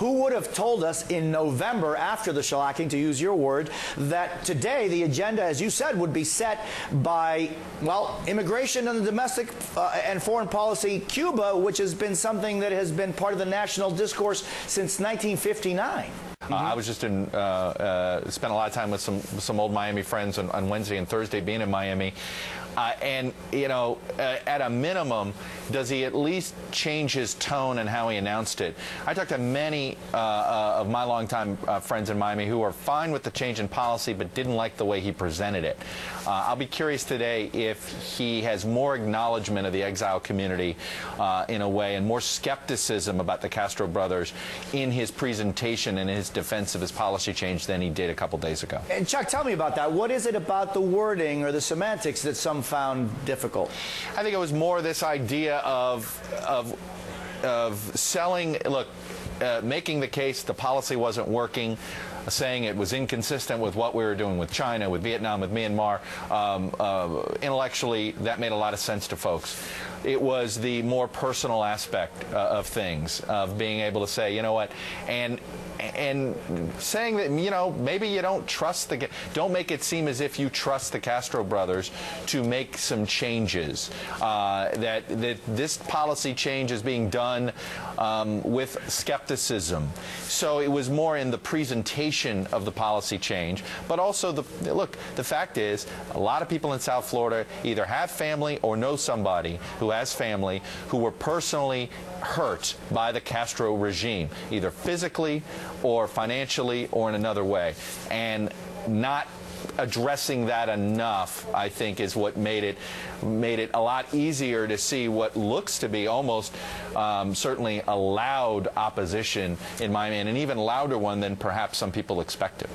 Who would have told us in November, after the shellacking, to use your word, that today the agenda, as you said, would be set by, well, immigration and the domestic and foreign policy, Cuba, which has been something that has been part of the national discourse since 1959. I was just spent a lot of time with some old Miami friends on Wednesday and Thursday, being in Miami. And, you know, at a minimum, does he at least change his tone and how he announced it? I talked to many of my longtime friends in Miami who are fine with the change in policy but didn't like the way he presented it. I'll be curious today if he has more acknowledgement of the exile community in a way, and more skepticism about the Castro brothers in his presentation and his defense of his policy change than he did a couple days ago. And Chuck, tell me about that. What is it about the wording or the semantics that some found difficult? I think it was more this idea of selling, look, making the case the policy wasn't working, saying it was inconsistent with what we were doing with China, with Vietnam, with Myanmar. Intellectually, that made a lot of sense to folks. It was the more personal aspect of things, of being able to say, you know what, and saying that, you know, maybe you don't trust don't make it seem as if you trust the Castro brothers to make some changes. That this policy change is being done with skepticism. So it was more in the presentation of the policy change, but also look, the fact is, a lot of people in South Florida either have family or know somebody who has family who were personally hurt by the Castro regime, either physically or financially or in another way. And not addressing that enough, I think, is what made it a lot easier to see what looks to be almost certainly a loud opposition in Miami, and an even louder one than perhaps some people expected.